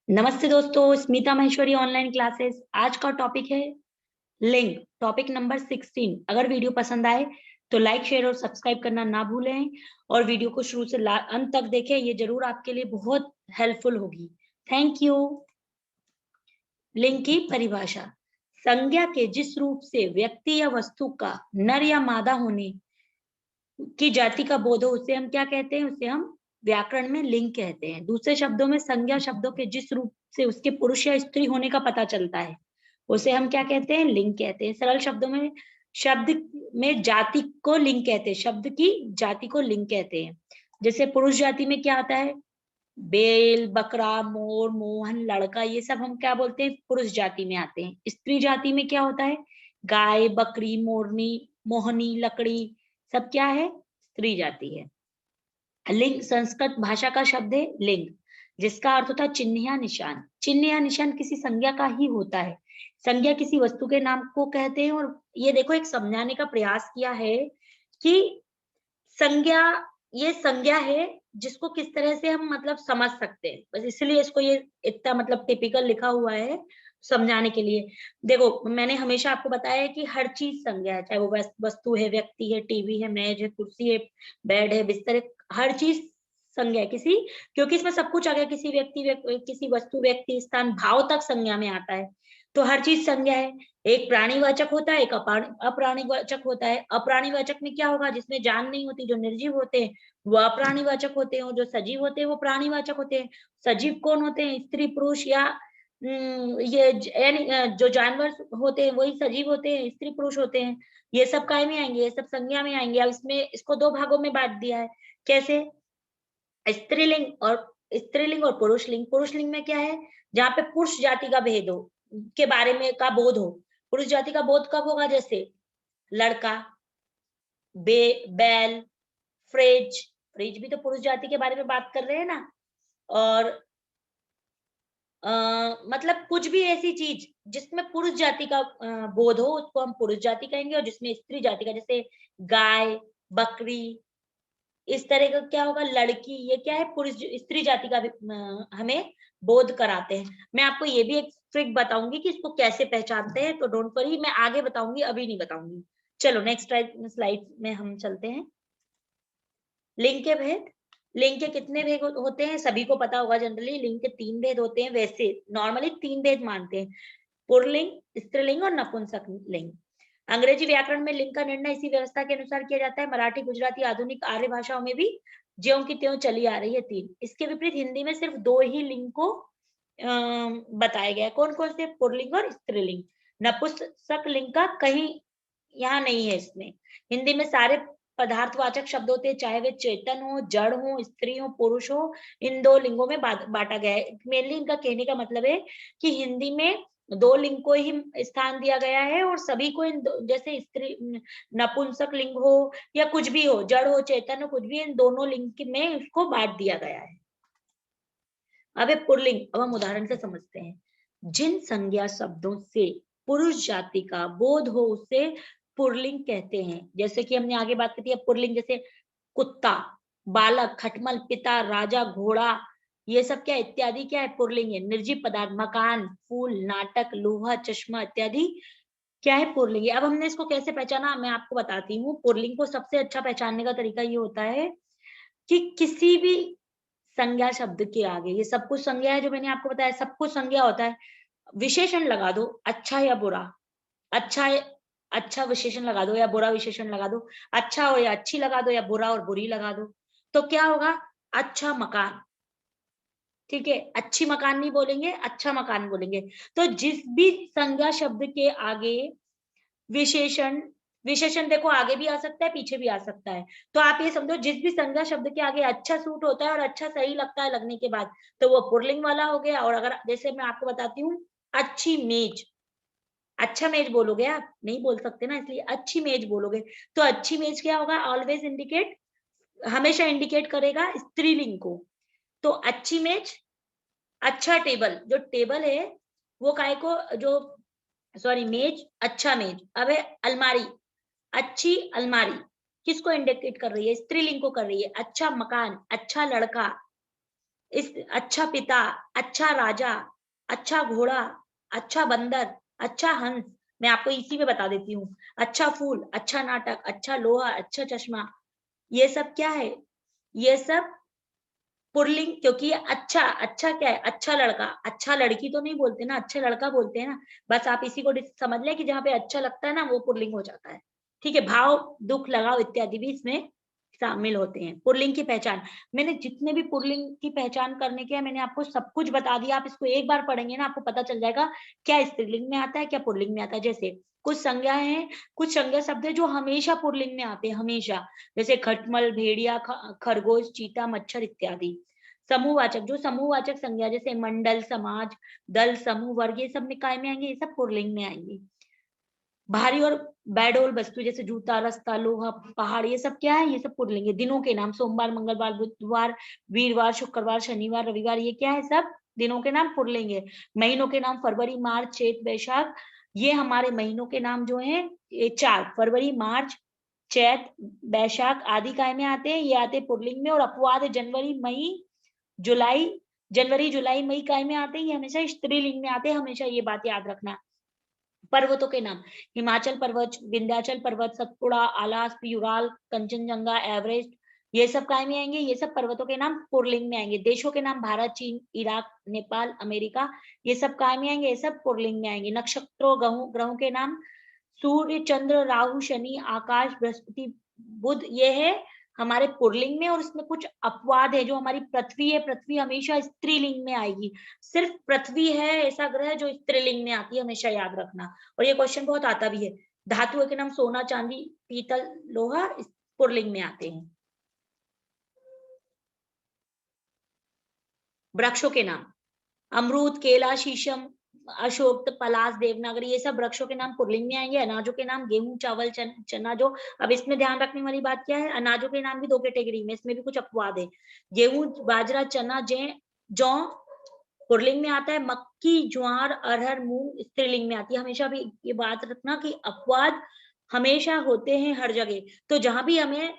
नमस्ते दोस्तों, Smita Maheshwari online classes. आज का टॉपिक है लिंग, टॉपिक नंबर 16। अगर वीडियो पसंद आए तो लाइक शेयर और सब्सक्राइब करना ना भूलें और वीडियो को शुरू से अंत तक देखें। ये जरूर आपके लिए बहुत हेल्पफुल होगी। Thank you. लिंग की परिभाषा: संज्ञा के जिस रूप से व्यक्ति या वस्तु का नर या मादा होने की जाति का बोध हो उसे हम क्या कहते हैं? उसे हम व्याकरण में लिंग कहते हैं। दूसरे शब्दों में संज्ञा शब्दों के जिस रूप से उसके पुरुष या स्त्री होने का पता चलता है उसे हम क्या कहते हैं? लिंग कहते हैं। सरल शब्दों में शब्द में जाति को लिंग कहते हैं, शब्द की जाति को लिंग कहते हैं। जैसे पुरुष जाति में क्या आता है? बेल, बकरा, मोर, मोहन, लड़का, ये सब हम क्या बोलते हैं? पुरुष जाति में आते हैं। स्त्री जाति में क्या होता है? गाय, बकरी, मोरनी, मोहनी, लकड़ी, सब क्या है? स्त्री जाति है। लिंग संस्कृत भाषा का शब्द है लिंग, जिसका अर्थ होता है चिन्ह या निशान। चिन्ह या निशान किसी संज्ञा का ही होता है। संज्ञा किसी वस्तु के नाम को कहते हैं। और ये देखो, एक समझाने का प्रयास किया है कि संज्ञा, ये संज्ञा है जिसको किस तरह से हम मतलब समझ सकते हैं। बस इसलिए इसको ये इतना मतलब टिपिकल लिखा हुआ है समझाने के लिए। देखो, मैंने हमेशा आपको बताया है कि हर चीज संज्ञा है, चाहे वो वस्तु है, व्यक्ति है, टीवी है, मेज है, कुर्सी है, बेड है, बिस्तर है, हर चीज संज्ञा है किसी, क्योंकि इसमें सब कुछ आ गया। किसी किसी वस्तु, व्यक्ति, स्थान, भाव तक संज्ञा में आता है। तो हर चीज संज्ञा है। एक प्राणीवाचक होता है, एक अप्राणीवाचक होता है। अप्राणीवाचक में क्या होगा? जिसमें जान नहीं होती, जो निर्जीव होते हैं वो अप्राणीवाचक होते हैं, और जो सजीव होते हैं वो प्राणीवाचक होते हैं। सजीव कौन होते हैं? स्त्री पुरुष, या यानी जो जानवर होते हैं वही सजीव होते हैं, स्त्री पुरुष होते हैं। ये सब काय में आएंगे? ये सब संज्ञा में आएंगे। अब इसमें इसको दो भागों में बांट दिया है। कैसे? स्त्रीलिंग और पुरुष लिंग। पुरुष लिंग में क्या है? जहाँ पे पुरुष जाति का भेद हो, के बारे में का बोध हो। पुरुष जाति का बोध कब होगा? जैसे लड़का, बैल, फ्रिज। फ्रिज भी तो पुरुष जाति के बारे में बात कर रहे हैं ना। और मतलब कुछ भी ऐसी चीज जिसमें पुरुष जाति का बोध हो उसको हम पुरुष जाति कहेंगे, और जिसमें स्त्री जाति का, जैसे गाय, बकरी, इस तरह का क्या होगा? लड़की, ये क्या है? पुरुष स्त्री जाति का भी हमें बोध कराते हैं। मैं आपको ये भी एक ट्रिक बताऊंगी कि इसको कैसे पहचानते हैं, तो डोंट वरी, मैं आगे बताऊंगी, अभी नहीं बताऊंगी। चलो नेक्स्ट स्लाइड में हम चलते हैं। लिंग के भेद। लिंग के कितने भेद होते हैं? सभी को पता होगा। जनरली लिंग के 3 भेद होते हैं। वैसे नॉर्मली 3 भेद मानते हैं: पुल्लिंग, स्त्रीलिंग और नपुंसक लिंग। अंग्रेजी व्याकरण में लिंग का निर्णय इसी व्यवस्था के अनुसार किया जाता है। मराठी, गुजराती, आधुनिक आर्य भाषाओं में भी ज्यों की त्यों चली आ रही है 3। इसके विपरीत हिंदी में सिर्फ 2 ही लिंग को बताया गया है। कौन कौन से? पुल्लिंग और स्त्रीलिंग। नपुंसक लिंग का कहीं यहाँ नहीं है। इसमें हिंदी में सारे पदार्थवाचक शब्द होते हैं, चाहे वे चेतन हो, जड़ हो, स्त्री हो, पुरुष हो। इन 2 लिंगों में बांटा गया है। मेनली इनका कहने का मतलब है कि हिंदी में 2 लिंग को ही स्थान दिया गया है, और सभी को जैसे स्त्री, नपुंसक लिंग हो या कुछ भी हो, जड़ हो, चेतन हो, कुछ भी, इन दोनों लिंग में उसको बांट दिया गया है। अब पुल्लिंग, अब हम उदाहरण से समझते हैं। जिन संज्ञा शब्दों से पुरुष जाति का बोध हो उसे पुल्लिंग कहते हैं। जैसे कि हमने आगे बात की थी। पुल्लिंग जैसे कुत्ता, बालक, खटमल, पिता, राजा, घोड़ा, ये सब क्या इत्यादि क्या है? पुल्लिंग है। निर्जीव पदार्थ, मकान, फूल, नाटक, लोहा, चश्मा इत्यादि क्या है? पुल्लिंग है। अब हमने इसको कैसे पहचाना, मैं आपको बताती हूँ। पुल्लिंग को सबसे अच्छा पहचानने का तरीका ये होता है कि किसी भी संज्ञा शब्द के आगे, ये सब कुछ संज्ञा है जो मैंने आपको बताया, सब कुछ संज्ञा होता है, विशेषण लगा दो, अच्छा या बुरा। अच्छा अच्छा विशेषण लगा दो या बुरा विशेषण लगा दो। अच्छा हो या अच्छी लगा दो, या बुरा और बुरी लगा दो। तो क्या होगा? अच्छा मकान। ठीक है, अच्छी मकान नहीं बोलेंगे, अच्छा मकान बोलेंगे। तो जिस भी संज्ञा शब्द के आगे विशेषण, विशेषण देखो आगे भी आ सकता है, पीछे भी आ सकता है। तो आप ये समझो, जिस भी संज्ञा शब्द के आगे अच्छा सूट होता है और अच्छा सही लगता है लगने के बाद, तो वो पुल्लिंग वाला हो गया। और अगर जैसे मैं आपको बताती हूँ, अच्छी मेज, अच्छा मेज बोलोगे आप, नहीं बोल सकते ना, इसलिए अच्छी मेज बोलोगे। तो अच्छी मेज क्या होगा? ऑलवेज इंडिकेट, हमेशा इंडिकेट करेगा स्त्रीलिंग को। तो अच्छी मेज, अच्छा टेबल, जो टेबल है वो काय को, जो सॉरी मेज, अच्छा मेज। अब है अलमारी, अच्छी अलमारी, किसको इंडिकेट कर रही है? स्त्रीलिंग को कर रही है। अच्छा मकान, अच्छा लड़का, इस अच्छा पिता, अच्छा राजा, अच्छा घोड़ा, अच्छा बंदर, अच्छा हंस, मैं आपको इसी में बता देती हूँ। अच्छा फूल, अच्छा नाटक, अच्छा लोहा, अच्छा चश्मा, ये सब क्या है? ये सब पुल्लिंग, क्योंकि ये अच्छा, अच्छा क्या है? अच्छा लड़का, अच्छा लड़की तो नहीं बोलते ना, अच्छा लड़का बोलते हैं ना। बस आप इसी को समझ लें कि जहाँ पे अच्छा लगता है ना, वो पुल्लिंग हो जाता है। ठीक है? भाव, दुःख, लगाव इत्यादि भी इसमें शामिल होते हैं। पुल्लिंग की पहचान, मैंने जितने भी पुल्लिंग की पहचान करने के हैं, मैंने आपको सब कुछ बता दिया। आप इसको एक बार पढ़ेंगे ना, आपको पता चल जाएगा क्या स्त्रीलिंग में आता है, क्या पुल्लिंग में आता है। जैसे कुछ संज्ञाएं हैं, कुछ संज्ञा शब्द है जो हमेशा पुल्लिंग में आते हैं, हमेशा। जैसे खटमल, भेड़िया, खरगोश, चीता, मच्छर इत्यादि। समूहवाचक, जो समूहवाचक संज्ञा जैसे मंडल, समाज, दल, समूह, वर्ग, ये सब निकाय में आएंगे, ये सब पुल्लिंग में आएंगे। भारी और बेडोल वस्तु जैसे जूता, रास्ता, लोहा, पहाड़, ये सब क्या है? ये सब पुल्लिंग है। दिनों के नाम सोमवार, मंगलवार, बुधवार, वीरवार, शुक्रवार, शनिवार, रविवार, ये क्या है? सब दिनों के नाम पुल्लिंग है। महीनों के नाम फरवरी, मार्च, चैत, वैशाख, ये हमारे महीनों के नाम जो हैं, ये 4 फरवरी, मार्च, चैत, वैशाख आदि काय में आते हैं, ये आते हैं पुल्लिंग में। और अपवाद है जनवरी, मई, जुलाई, जनवरी, जुलाई, मई काय में आते हैं, ये हमेशा स्त्रीलिंग में आते हैं, हमेशा ये बात याद रखना। पर्वतों के नाम, हिमाचल पर्वत, विंध्याचल पर्वत, सतपुड़ा, आलास, यूराल, कंचनजंगा, एवरेस्ट, ये सब काय में आएंगे? ये सब पर्वतों के नाम पुल्लिंग में आएंगे। देशों के नाम भारत, चीन, इराक, नेपाल, अमेरिका, ये सब काय में आएंगे? ये सब पुल्लिंग में आएंगे। नक्षत्रों, ग्रहों के नाम सूर्य, चंद्र, राहु, शनि, आकाश, बृहस्पति, बुध, ये है हमारे पुल्लिंग में। और इसमें कुछ अपवाद है, जो हमारी पृथ्वी है, पृथ्वी हमेशा स्त्रीलिंग में आएगी। सिर्फ पृथ्वी है ऐसा ग्रह जो स्त्रीलिंग में आती है, हमेशा याद रखना। और ये क्वेश्चन बहुत आता भी है। धातुओं के नाम सोना, चांदी, पीतल, लोहा, पुल्लिंग में आते हैं। वृक्षों के नाम, अमरूद, केला, शीशम, अशोक, पलाश, देवनागरी, ये सब वृक्षों के नाम पुल्लिंग में आएंगे। अनाजों के नाम गेहूं, चावल, चना, जो, अब इसमें ध्यान रखने वाली बात क्या है? अनाजों के नाम भी 2 कैटेगरी में, इसमें भी कुछ अपवाद है। गेहूं, बाजरा, चना, जौ पुल्लिंग में आता है। मक्की, ज्वार, अरहर, मूंग स्त्रीलिंग में आती है। हमेशा भी ये बात रखना कि अपवाद हमेशा होते हैं हर जगह। तो जहां भी हमें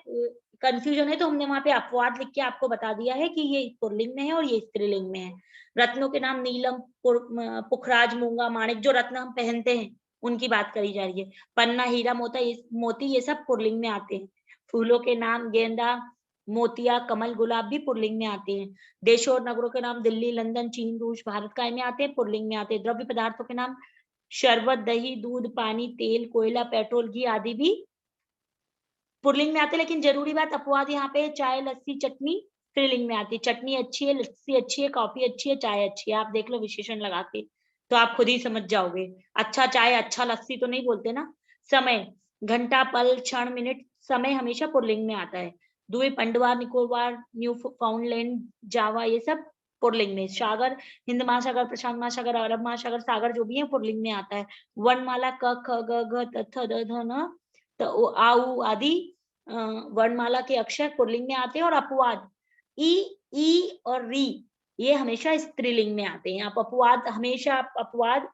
कंफ्यूजन है, तो हमने वहां पे अपवाद लिख के आपको बता दिया है कि ये पुल्लिंग में है और ये स्त्रीलिंग में है। रत्नों के नाम नीलम, पुखराज, मूंगा, माणिक, जो रत्न हम पहनते हैं उनकी बात करी जा रही है। पन्ना, हीरा, मोती, ये सब पुल्लिंग में आते हैं। फूलों के नाम गेंदा, मोतिया, कमल, गुलाब भी पुल्लिंग में आते हैं। देशों और नगरों के नाम दिल्ली, लंदन, चीन, रूस, भारत काय में आते हैं? पुल्लिंग में आते हैं। द्रव्य पदार्थों के नाम शरबत, दही, दूध, पानी, तेल, कोयला, पेट्रोल, घी आदि भी पुल्लिंग में आते हैं। लेकिन जरूरी बात, अपवाद यहाँ पे चाय, लस्सी, चटनी स्त्रीलिंग में आती है। चटनी अच्छी है, लस्सी अच्छी है, कॉफी अच्छी है, चाय अच्छी है, आप देख लो विशेषण लगा के, तो आप खुद ही समझ जाओगे। अच्छा चाय, अच्छा लस्सी तो नहीं बोलते ना। समय, घंटा, पल, क्षण, मिनट, समय हमेशा पुल्लिंग में आता है। द्वीप, अंडमान निकोबार, न्यू फाउंडलैंड, जावा, ये सब पुल्लिंग में। सागर, हिंद महासागर, प्रशांत महासागर, अरब महासागर, सागर जो भी है पुल्लिंग में आता है। वर्णमाला क, ख, ग, घ, त, थ, द, ध, न, तो आ, उ आदि वर्णमाला के अक्षर पुल्लिंग में आते हैं। और अपवाद ई, ई और री, ये हमेशा स्त्रीलिंग में आते हैं। आप अपवाद हमेशा, आप अपवाद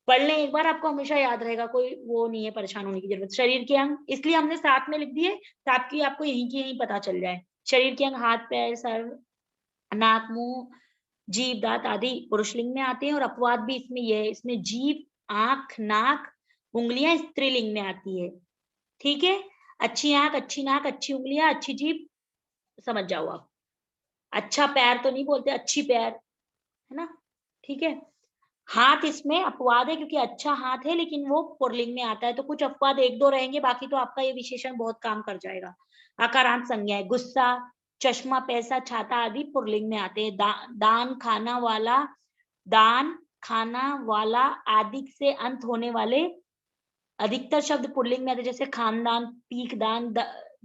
पढ़ लें एक बार, आपको हमेशा याद रहेगा, कोई वो नहीं है परेशान होने की जरूरत। शरीर के अंग इसलिए हमने साथ में लिख दिए ताकि आपको यहीं की यहीं पता चल जाए। शरीर के अंग हाथ, पैर, सर, नाक, मुंह, जीभ, दांत आदि पुरुषलिंग में आते हैं। और अपवाद भी इसमें यह है, इसमें जीभ, आंख, नाक, उंगलियां स्त्रीलिंग में आती है। ठीक है? अच्छी आंख, अच्छी नाक, अच्छी उंगलियां, अच्छी जीभ, समझ जाओ आप। अच्छा पैर तो नहीं बोलते, अच्छी पैर, है ना? ठीक है? हाथ इसमें अपवाद है, क्योंकि अच्छा हाथ है, लेकिन वो पुल्लिंग में आता है। तो कुछ अपवाद 1-2 रहेंगे, बाकी तो आपका ये विशेषण बहुत काम कर जाएगा। आकारांत संज्ञाएं, गुस्सा, चश्मा, पैसा, छाता आदि पुल्लिंग में आते हैं। दान, खाना वाला, दान, खाना वाला आदि से अंत होने वाले अधिकतर शब्द पुल्लिंग में आते हैं। जैसे खानदान, पीक दान,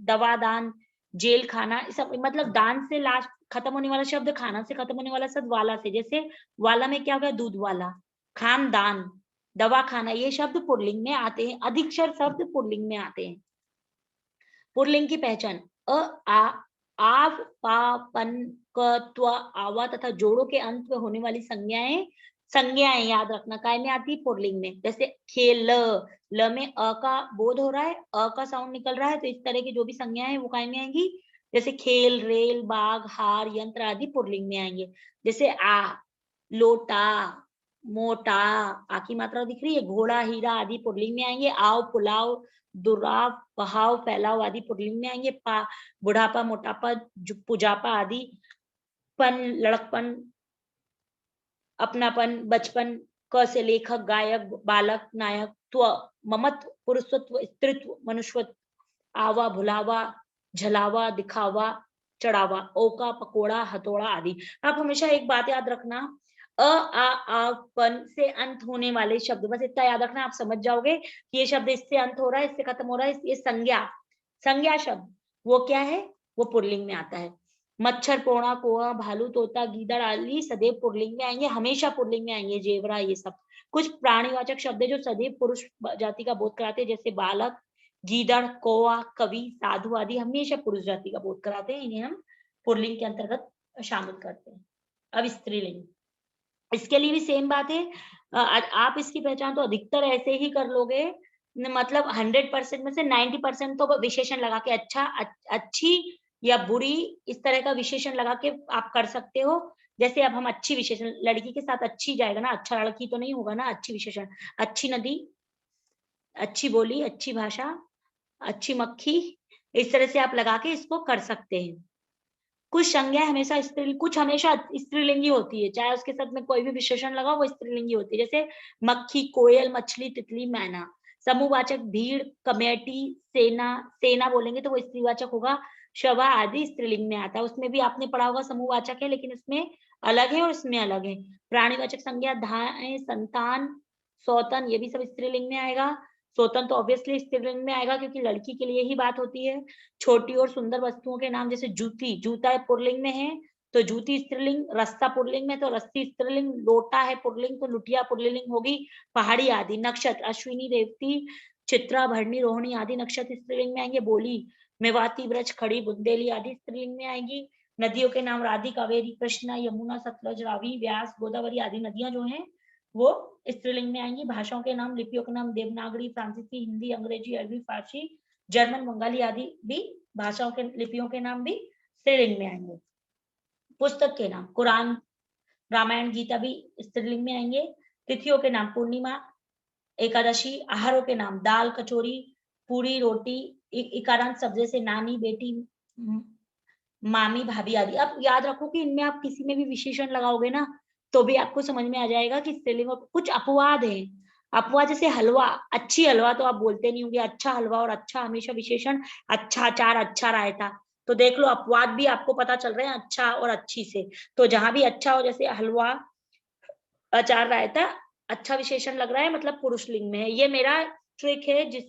दवादान, जेल खाना, सब मतलब दान से लास्ट खत्म होने वाला शब्द, खाना से खत्म होने वाला शब्द वाला से। जैसे वाला में क्या होगा? दूध वाला। खानदान, दवा खाना, ये शब्द पुल्लिंग में आते हैं। अधिकतर शब्द पुल्लिंग में आते हैं। पुल्लिंग की पहचान, अ, आ, आव, पा, पन, क, त्व, आवा तथा जोड़ों के अंत में होने वाली संज्ञाएं याद रखना काय में आती है? पुल्लिंग में। जैसे खेल, ल में अ का बोध हो रहा है, अ का साउंड निकल रहा है, तो इस तरह की जो भी संज्ञाएं हैं वो काय में आएंगी? जैसे खेल, रेल, बाग, हार, यंत्र आदि पुल्लिंग में आएंगे। जैसे लोटा, मोटा, आ की मात्रा दिख रही है, घोड़ा, हीरा आदि पुल्लिंग में आएंगे। आओ, पुलाव, दुराव, बहाव, फैलाव आदि पुल्लिंग में आएंगे। बुढ़ापा, मोटापा, पुजापा आदि, पन, लड़कपन, अपनापन, बचपन, क से लेखक, गायक, बालक, नायक, ममत्व, पुरुषत्व, स्त्रीत्व, मनुष्यत्व, आवा, भुलावा, झलावा, दिखावा, चढ़ावा, ओका, पकोड़ा, हथौड़ा आदि। आप हमेशा एक बात याद रखना, आ पन से अंत होने वाले शब्द, बस इतना याद रखना, आप समझ जाओगे कि ये शब्द इससे अंत हो रहा है, इससे खत्म हो रहा है, ये संज्ञा शब्द वो क्या है, वो पुल्लिंग में आता है। मच्छर, पोड़ा, कोआ, भालू, तोता, गीदड़ आदि सदैव पुल्लिंग में आएंगे, हमेशा पुल्लिंग में आएंगे। जेवरा, ये सब कुछ प्राणीवाचक शब्द है जो सदैव पुरुष जाति का बोध कराते हैं, जैसे बालक, गीदड़, कौआ, कवि, साधु आदि हमेशा पुरुष जाति का बोध कराते हैं, इन्हें हम पुल्लिंग के अंतर्गत शामिल करते हैं। अब स्त्रीलिंग, इसके लिए भी सेम बात है। आप इसकी पहचान तो अधिकतर ऐसे ही कर लोगे, मतलब 100% में से 90% तो विशेषण लगा के अच्छा, अच्छी या बुरी, इस तरह का विशेषण लगा के आप कर सकते हो। जैसे अब हम अच्छी विशेषण, लड़की के साथ अच्छी जाएगा ना, अच्छा लड़की तो नहीं होगा ना, अच्छी विशेषण, अच्छी नदी, अच्छी बोली, अच्छी भाषा, अच्छी मक्खी, इस तरह से आप लगा के इसको कर सकते हैं। कुछ संज्ञा हमेशा कुछ हमेशा स्त्रीलिंगी होती है, चाहे उसके साथ में कोई भी विशेषण लगाओ वो स्त्रीलिंगी होती है। जैसे मक्खी, कोयल, मछली, तितली, मैना। समूहवाचक भीड़, कमेटी, सेना बोलेंगे तो वो स्त्रीवाचक होगा। शवा आदि स्त्रीलिंग में आता है, उसमें भी आपने पढ़ा होगा समूहवाचक है, लेकिन इसमें अलग है और इसमें अलग है। प्राणीवाचक संज्ञा, धाय, संतान, सौतन, ये भी सब स्त्रीलिंग में आएगा। सौतन तो ऑब्वियसली स्त्रीलिंग में आएगा क्योंकि लड़की के लिए ही बात होती है। छोटी और सुंदर वस्तुओं के नाम, जैसे जूती, जूता पुल्लिंग में है तो जूती स्त्रीलिंग, रस्सा पुल्लिंग में तो रस्सी स्त्रीलिंग, लोटा है पुल्लिंग तो लुटिया पुल्लिंग होगी। पहाड़ी आदि, नक्षत्र, अश्विनी, रेवती, चित्रा, भरणी, रोहिणी आदि नक्षत्र स्त्रीलिंग में आएंगे। बोली, मेवाती, ब्रज, खड़ी, बुंदेली आदि स्त्रीलिंग में आएंगी। नदियों के नाम, राधि, कावेरी, कृष्णा, यमुना, सतलज, रावी, व्यास, गोदावरी आदि नदियां जो हैं वो स्त्रीलिंग में आएंगी। भाषाओं के नाम, लिपियों के नाम, देवनागरी, फ्रांसीसी, हिंदी, अंग्रेजी, अरबी, फारसी, जर्मन, बंगाली आदि भी भाषाओं के, लिपियों के नाम भी स्त्रीलिंग में आएंगे। पुस्तक के नाम, कुरान, रामायण, गीता भी स्त्रीलिंग में आएंगे। तिथियों के नाम, पूर्णिमा, एकादशी। आहारों के नाम, दाल, कचौरी, पूरी, रोटी। इकारांत शब्द जैसे नानी, बेटी, मामी, भाभी आदि। अब याद रखो कि इनमें आप किसी में भी विशेषण लगाओगे ना तो भी आपको समझ में आ जाएगा कि स्त्रीलिंग। कुछ अपवाद है, अपवाद जैसे हलवा, अच्छी हलवा तो आप बोलते नहीं होंगे, अच्छा हलवा और अच्छा हमेशा विशेषण, अच्छा अचार, अच्छा रायता। तो देख लो अपवाद भी आपको पता चल रहे हैं अच्छा और अच्छी से। तो जहां भी अच्छा हो, जैसे हलवा, अचार, रायता, अच्छा विशेषण लग रहा है मतलब पुरुष लिंग में है। ये मेरा ट्रिक है, जिस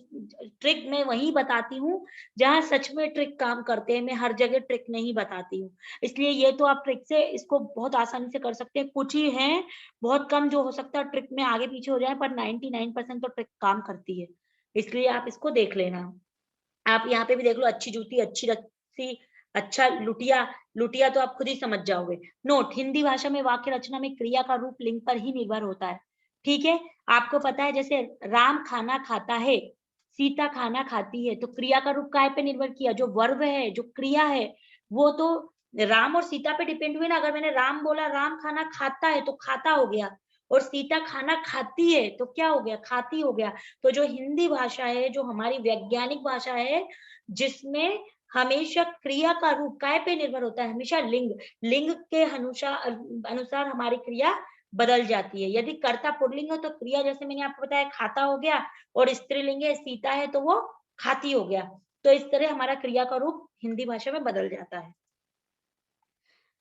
ट्रिक मैं वही बताती हूँ जहां सच में ट्रिक काम करते हैं, मैं हर जगह ट्रिक नहीं बताती हूँ। इसलिए ये तो आप ट्रिक से इसको बहुत आसानी से कर सकते हैं। कुछ ही हैं बहुत कम जो हो सकता है ट्रिक में आगे पीछे हो जाए, पर 99% तो ट्रिक काम करती है। इसलिए आप इसको देख लेना। आप यहाँ पे भी देख लो, अच्छी जूती, अच्छी रस्सी, अच्छा लुटिया। लुटिया तो आप खुद ही समझ जाओगे। नोट, हिंदी भाषा में वाक्य रचना में क्रिया का रूप लिंग पर ही निर्भर होता है। ठीक है, आपको पता है जैसे राम खाना खाता है, सीता खाना खाती है, तो क्रिया का रूप काय पे निर्भर किया, जो वर्ब है, जो क्रिया है, वो तो राम और सीता पे डिपेंड हुई ना। अगर मैंने राम बोला, राम खाना खाता है तो खाता हो गया, और सीता खाना खाती है तो क्या हो गया, खाती हो गया। तो जो हिंदी भाषा है, जो हमारी वैज्ञानिक भाषा है, जिसमें हमेशा क्रिया का रूप काय पे निर्भर होता है, हमेशा लिंग, लिंग के अनुसार हमारी क्रिया बदल जाती है। यदि कर्ता पुल्लिंग हो तो क्रिया, जैसे मैंने आपको बताया, खाता हो गया, और स्त्रीलिंग है सीता है तो वो खाती हो गया। तो इस तरह हमारा क्रिया का रूप हिंदी भाषा में बदल जाता है।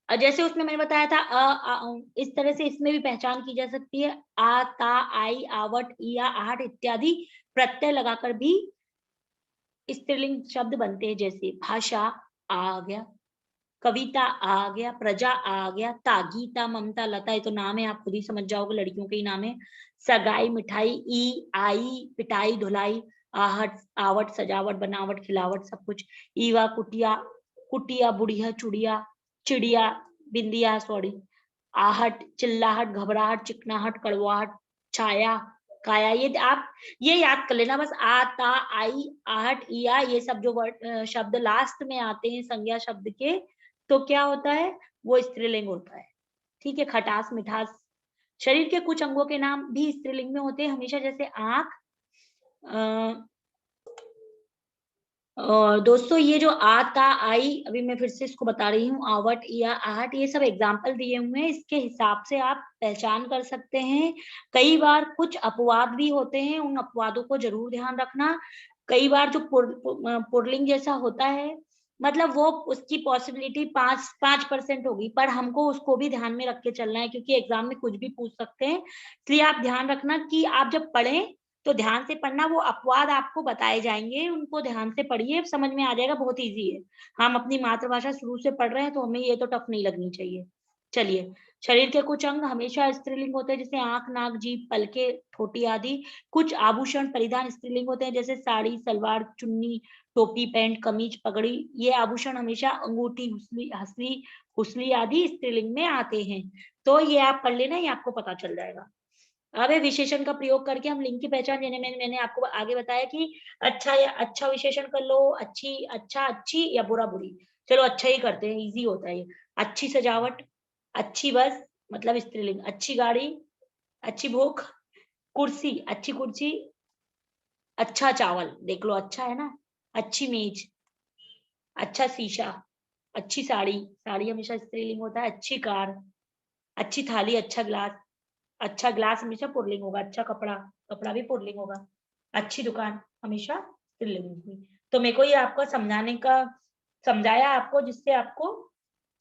जैसे उसमें मैंने बताया था इस तरह से इसमें भी पहचान की जा सकती है। आ, ता, आई, आवट, इया, आहट इत्यादि प्रत्यय लगाकर भी स्त्रीलिंग शब्द बनते हैं। जैसे भाषा आ गया, कविता आ गया, प्रजा आ गया, ता, गीता, ममता, लता, ये तो नाम है, आप खुद ही समझ जाओगे, लड़कियों के ही नाम है। सगाई, मिठाई, ई, आई, पिटाई, धुलाई, आहट, आवट, सजावट, बनावट, खिलावट, सब कुछ। ईवा, कुटिया, कुटिया, बुढ़िया, चुड़िया, चिड़िया, बिंदिया, सॉरी, आहट, चिल्लाहट, घबराहट, चिकनाहट, कड़वाहट, छाया, काया। ये याद कर लेना बस, आ, ता, आई, आहट, इया, ये सब जो वर्ड शब्द लास्ट में आते हैं संज्ञा शब्द के, तो क्या होता है, वो स्त्रीलिंग होता है। ठीक है, खटास, मिठास। शरीर के कुछ अंगों के नाम भी स्त्रीलिंग में होते हैं हमेशा, जैसे आंख। और दोस्तों ये जो आ, ता, आई, अभी मैं फिर से इसको बता रही हूँ, आवट, या, आहट, ये सब एग्जाम्पल दिए हुए हैं, इसके हिसाब से आप पहचान कर सकते हैं। कई बार कुछ अपवाद भी होते हैं, उन अपवादों को जरूर ध्यान रखना। कई बार जो पुल्लिंग जैसा होता है, मतलब वो उसकी पॉसिबिलिटी 5% होगी, पर हमको उसको भी ध्यान में रख के चलना है, क्योंकि एग्जाम में कुछ भी पूछ सकते हैं। इसलिए आप ध्यान रखना कि आप जब पढ़ें तो ध्यान से पढ़ना, वो अपवाद आपको बताए जाएंगे, उनको ध्यान से पढ़िए, समझ में आ जाएगा, बहुत इजी है। हम अपनी मातृभाषा शुरू से पढ़ रहे हैं तो हमें ये तो टफ नहीं लगनी चाहिए। चलिए, शरीर के कुछ अंग हमेशा स्त्रीलिंग होते हैं, जैसे आंख, नाक, जीभ, पलके, ठोटी आदि। कुछ आभूषण परिधान स्त्रीलिंग होते हैं, जैसे साड़ी, सलवार, चुन्नी, टोपी, पैंट, कमीज, पगड़ी। ये आभूषण हमेशा अंगूठी, हसली, हुसली आदि स्त्रीलिंग में आते हैं। तो ये आप पढ़ लेना, ये आपको पता चल जाएगा। अब विशेषण का प्रयोग करके हम लिंग की पहचान, मैंने आपको आगे बताया कि अच्छा या अच्छा विशेषण कर लो, अच्छी, अच्छा, अच्छी, या बुरा, बुरी। चलो अच्छा ही करते हैं, इजी होता है ये। अच्छी सजावट, अच्छी बस, मतलब स्त्रीलिंग। अच्छी गाड़ी, अच्छी भूख, कुर्सी, अच्छी कुर्सी, अच्छा चावल, देख लो अच्छा है ना। अच्छी मेज, अच्छा शीशा, अच्छी साड़ी, साड़ी हमेशा स्त्रीलिंग होता है। अच्छी कार, अच्छी थाली, अच्छा ग्लास, अच्छा ग्लास हमेशा पुल्लिंग होगा। अच्छा कपड़ा, कपड़ा भी पुल्लिंग होगा। अच्छी दुकान हमेशा स्त्रीलिंग होगी। तो मेरे को ये आपको समझाने का, समझाया आपको, जिससे आपको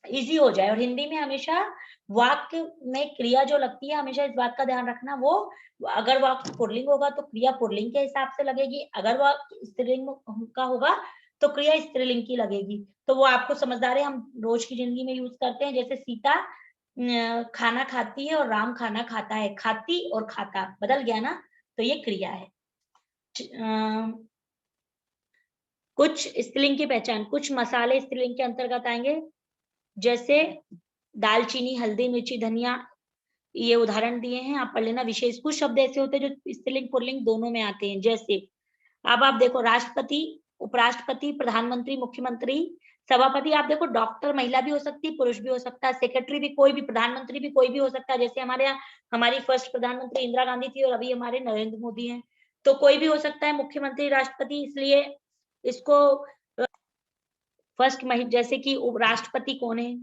इजी हो जाए। और हिंदी में हमेशा वाक्य में क्रिया जो लगती है, हमेशा इस बात का ध्यान रखना, वो अगर वाक्य पुल्लिंग होगा तो क्रिया पुल्लिंग के हिसाब से लगेगी, अगर वाक्य स्त्रीलिंग का होगा तो क्रिया स्त्रीलिंग की लगेगी। तो वो आपको समझदार है, हम रोज की जिंदगी में यूज करते हैं। जैसे सीता खाना खाती है और राम खाना खाता है, खाती और खाता बदल गया ना, तो ये क्रिया है। कुछ स्त्रीलिंग की पहचान, कुछ मसाले स्त्रीलिंग के अंतर्गत आएंगे, जैसे दालचीनी, हल्दी, मिर्ची, धनिया, ये उदाहरण दिए हैं, आप पढ़ लेना। विशेष कुछ शब्द ऐसे होते हैं जो स्त्रीलिंग पुल्लिंग दोनों में आते हैं, जैसे अब आप देखो, राष्ट्रपति, उपराष्ट्रपति, प्रधानमंत्री, मुख्यमंत्री, सभापति। आप देखो, डॉक्टर महिला भी हो सकती है, पुरुष भी हो सकता है, सेक्रेटरी भी कोई भी, प्रधानमंत्री भी कोई भी हो सकता है। जैसे हमारे यहाँ हमारी फर्स्ट प्रधानमंत्री इंदिरा गांधी थी और अभी हमारे नरेंद्र मोदी हैं, तो कोई भी हो सकता है मुख्यमंत्री, राष्ट्रपति। इसलिए इसको फर्स्ट जैसे कि राष्ट्रपति कौन है,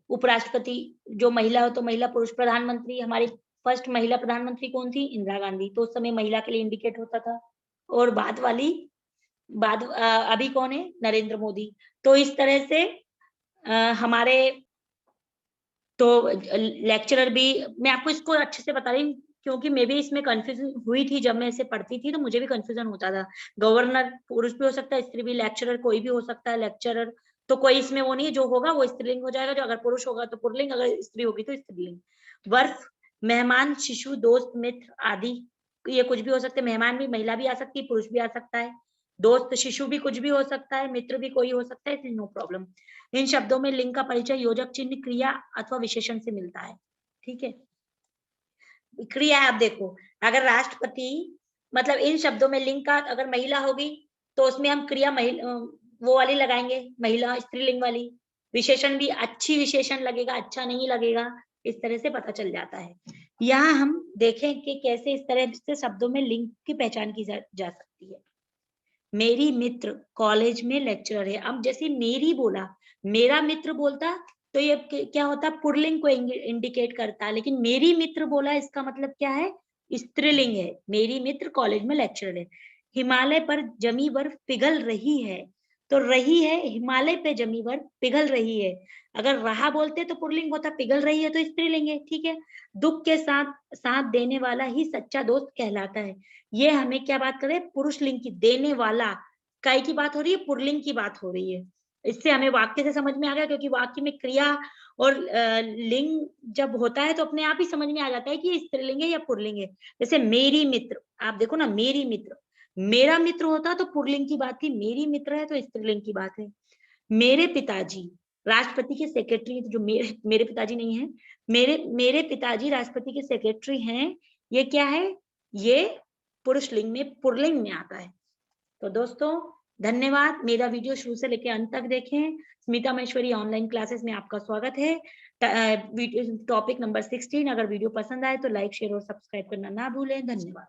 उपराष्ट्रपति जो महिला हो तो महिला, पुरुष। प्रधानमंत्री, हमारी फर्स्ट महिला प्रधानमंत्री कौन थी, इंदिरा गांधी, तो उस समय महिला के लिए इंडिकेट होता था। और अभी कौन है, नरेंद्र मोदी। तो इस तरह से हमारे तो लेक्चरर भी, मैं आपको इसको अच्छे से बता रही हूँ, क्योंकि मैं भी इसमें कंफ्यूजन हुई थी जब मैं इसे पढ़ती थी, तो मुझे भी कंफ्यूजन होता था। गवर्नर पुरुष भी हो सकता है, स्त्री भी, लेक्चरर कोई भी हो सकता है, लेक्चरर। तो कोई इसमें वो नहीं है, जो होगा वो स्त्रीलिंग हो जाएगा, जो अगर पुरुष होगा तो पुल्लिंग, अगर स्त्री होगी तो स्त्रीलिंग। वर्ष, मेहमान, शिशु, दोस्त, मित्र आदि, ये कुछ भी हो सकते हैं। मेहमान भी महिला भी आ सकती है, पुरुष भी आ सकता है। दोस्त, शिशु भी कुछ भी हो सकता है, मित्र भी कोई हो सकता है, नो प्रॉब्लम। इन शब्दों में लिंग का परिचय योजक चिन्ह, क्रिया अथवा विशेषण से मिलता है। ठीक है, क्रिया है। आप देखो, अगर राष्ट्रपति, मतलब इन शब्दों में लिंग का, अगर महिला होगी तो उसमें हम क्रिया वो वाली लगाएंगे, महिला स्त्रीलिंग वाली। विशेषण भी अच्छी विशेषण लगेगा, अच्छा नहीं लगेगा, इस तरह से पता चल जाता है। यहाँ हम देखें कि कैसे इस तरह से शब्दों में लिंग की पहचान की जा सकती है। मेरी मित्र कॉलेज में लेक्चरर है। अब जैसे मेरी बोला, मेरा मित्र बोलता तो ये क्या होता, पुल्लिंग को इंडिकेट करता है, लेकिन मेरी मित्र बोला इसका मतलब क्या है, स्त्रीलिंग है। मेरी मित्र कॉलेज में लेक्चरर है। हिमालय पर जमी बर्फ पिघल रही है, तो रही है, हिमालय पे जमी बर्फ पिघल रही है। अगर रहा बोलते तो पुल्लिंग होता, पिघल रही है तो स्त्रीलिंग है। ठीक है, दुख के साथ साथ देने वाला ही सच्चा दोस्त कहलाता है। ये हमें क्या बात करें, पुरुष लिंग की, देने वाला, काय की बात हो रही है, पुल्लिंग की बात हो रही है। इससे हमें वाक्य से समझ में आ गया, क्योंकि वाक्य में क्रिया और लिंग जब होता है तो अपने आप ही समझ में आ जाता है कि ये स्त्रीलिंग है या पुल्लिंग है। जैसे मेरी मित्र, आप देखो ना, मेरी मित्र, मेरा मित्र होता तो पुल्लिंग की बात थी, मेरी मित्र है तो स्त्रीलिंग की बात है। मेरे पिताजी राष्ट्रपति के सेक्रेटरी, जो मेरे पिताजी नहीं है, मेरे पिताजी राष्ट्रपति के सेक्रेटरी हैं, ये क्या है, ये पुरुष लिंग में पुरलिंग में आता है। तो दोस्तों धन्यवाद, मेरा वीडियो शुरू से लेकर अंत तक देखें। स्मिता महेश्वरी ऑनलाइन क्लासेस में आपका स्वागत है। टॉपिक नंबर 16, अगर वीडियो पसंद आए तो लाइक, शेयर और सब्सक्राइब करना ना भूलें। धन्यवाद।